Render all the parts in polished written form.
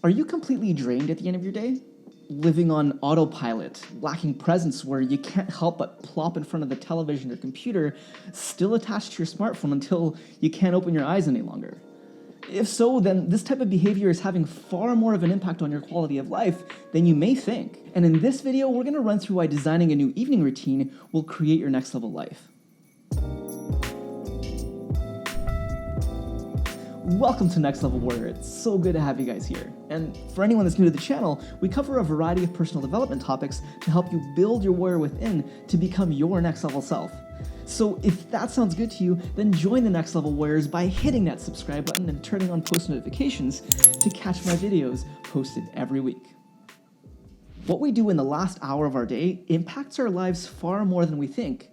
Are you completely drained at the end of your day? Living on autopilot, lacking presence where you can't help but plop in front of the television or computer, still attached to your smartphone until you can't open your eyes any longer? If so, then this type of behavior is having far more of an impact on your quality of life than you may think. And in this video, we're going to run through why designing a new evening routine will create your next level life. Welcome to Next Level Warrior. It's so good to have you guys here. And for anyone that's new to the channel, we cover a variety of personal development topics to help you build your warrior within to become your next level self. So if that sounds good to you, then join the Next Level Warriors by hitting that subscribe button and turning on post notifications to catch my videos posted every week. What we do in the last hour of our day impacts our lives far more than we think,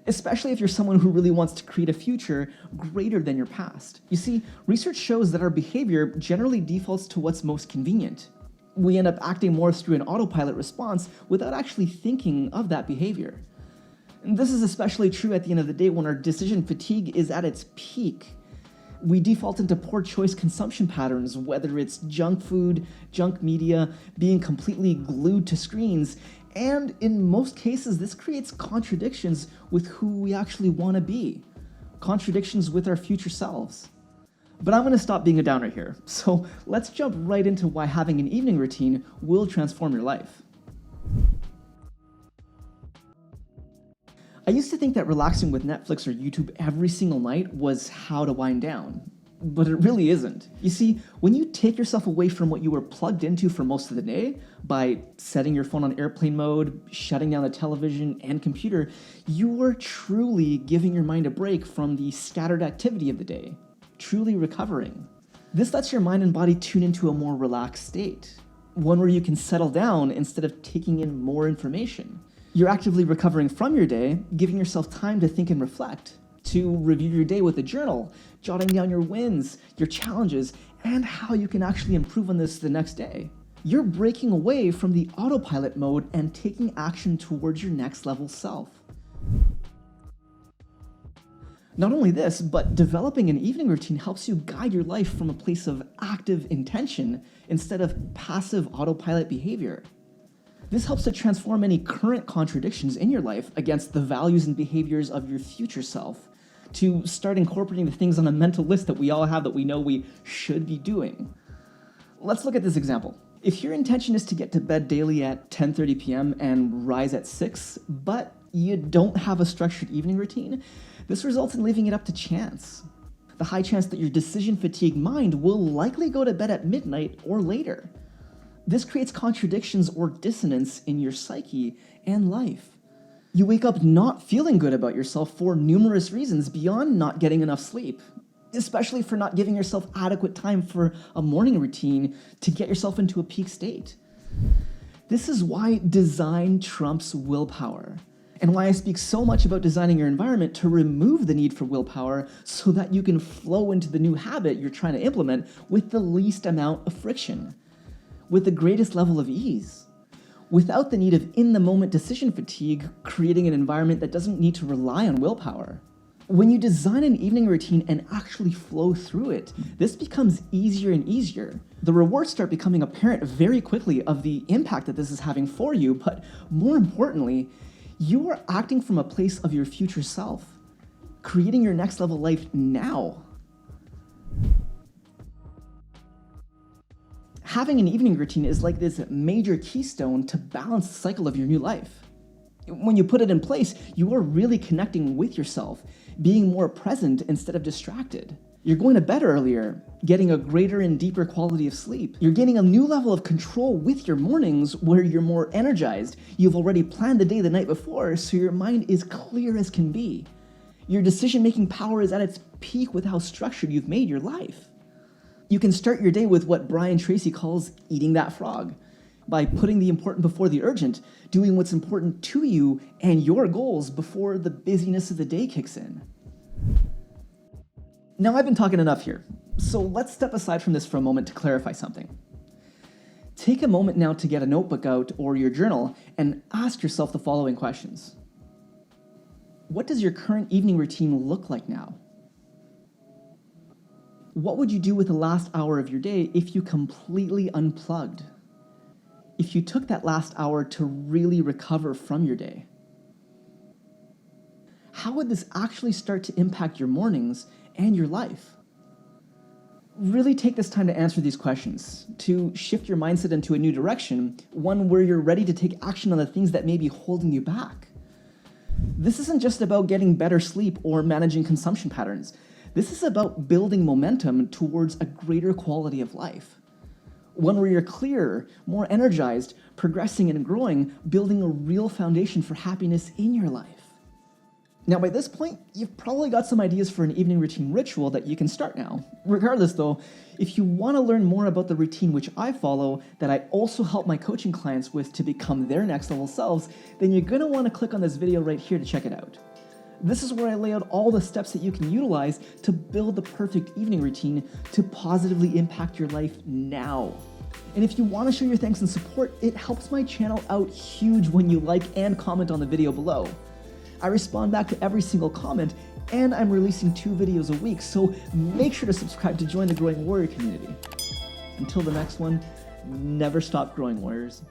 especially if you're someone who really wants to create a future greater than your past. You see, research shows that our behavior generally defaults to what's most convenient. We end up acting more through an autopilot response without actually thinking of that behavior. And this is especially true at the end of the day when our decision fatigue is at its peak. We default into poor choice consumption patterns, whether it's junk food, junk media, being completely glued to screens, and in most cases, this creates contradictions with who we actually want to be. Contradictions with our future selves. But I'm going to stop being a downer here. So let's jump right into why having an evening routine will transform your life. I used to think that relaxing with Netflix or YouTube every single night was how to wind down. But it really isn't. You see, when you take yourself away from what you were plugged into for most of the day, by setting your phone on airplane mode, shutting down the television and computer, you are truly giving your mind a break from the scattered activity of the day, truly recovering. This lets your mind and body tune into a more relaxed state, one where you can settle down instead of taking in more information. You're actively recovering from your day, giving yourself time to think and reflect, to review your day with a journal, jotting down your wins, your challenges, and how you can actually improve on this the next day. You're breaking away from the autopilot mode and taking action towards your next level self. Not only this, but developing an evening routine helps you guide your life from a place of active intention instead of passive autopilot behavior. This helps to transform any current contradictions in your life against the values and behaviors of your future self, to start incorporating the things on a mental list that we all have that we know we should be doing. Let's look at this example. If your intention is to get to bed daily at 10:30 p.m. and rise at 6, but you don't have a structured evening routine, this results in leaving it up to chance. The high chance that your decision fatigue mind will likely go to bed at midnight or later. This creates contradictions or dissonance in your psyche and life. You wake up not feeling good about yourself for numerous reasons beyond not getting enough sleep, especially for not giving yourself adequate time for a morning routine to get yourself into a peak state. This is why design trumps willpower, and why I speak so much about designing your environment to remove the need for willpower so that you can flow into the new habit you're trying to implement with the least amount of friction, with the greatest level of ease, without the need of in-the-moment decision fatigue, creating an environment that doesn't need to rely on willpower. When you design an evening routine and actually flow through it, this becomes easier and easier. The rewards start becoming apparent very quickly of the impact that this is having for you, but more importantly, you are acting from a place of your future self, creating your next level life now. Having an evening routine is like this major keystone to balance the cycle of your new life. When you put it in place, you are really connecting with yourself, being more present instead of distracted. You're going to bed earlier, getting a greater and deeper quality of sleep. You're gaining a new level of control with your mornings where you're more energized. You've already planned the day the night before, so your mind is clear as can be. Your decision-making power is at its peak with how structured you've made your life. You can start your day with what Brian Tracy calls eating that frog, by putting the important before the urgent, doing what's important to you and your goals before the busyness of the day kicks in. Now, I've been talking enough here, so let's step aside from this for a moment to clarify something. Take a moment now to get a notebook out or your journal and ask yourself the following questions. What does your current evening routine look like now? What would you do with the last hour of your day if you completely unplugged? If you took that last hour to really recover from your day? How would this actually start to impact your mornings and your life? Really take this time to answer these questions, to shift your mindset into a new direction, one where you're ready to take action on the things that may be holding you back. This isn't just about getting better sleep or managing consumption patterns. This is about building momentum towards a greater quality of life. One where you're clearer, more energized, progressing and growing, building a real foundation for happiness in your life. Now, by this point, you've probably got some ideas for an evening routine ritual that you can start now. Regardless, though, if you want to learn more about the routine which I follow, that I also help my coaching clients with to become their next level selves, then you're going to want to click on this video right here to check it out. This is where I lay out all the steps that you can utilize to build the perfect evening routine to positively impact your life now. And if you want to show your thanks and support, it helps my channel out huge when you like and comment on the video below. I respond back to every single comment, and I'm releasing 2 videos a week, so make sure to subscribe to join the growing warrior community. Until the next one, never stop growing, warriors.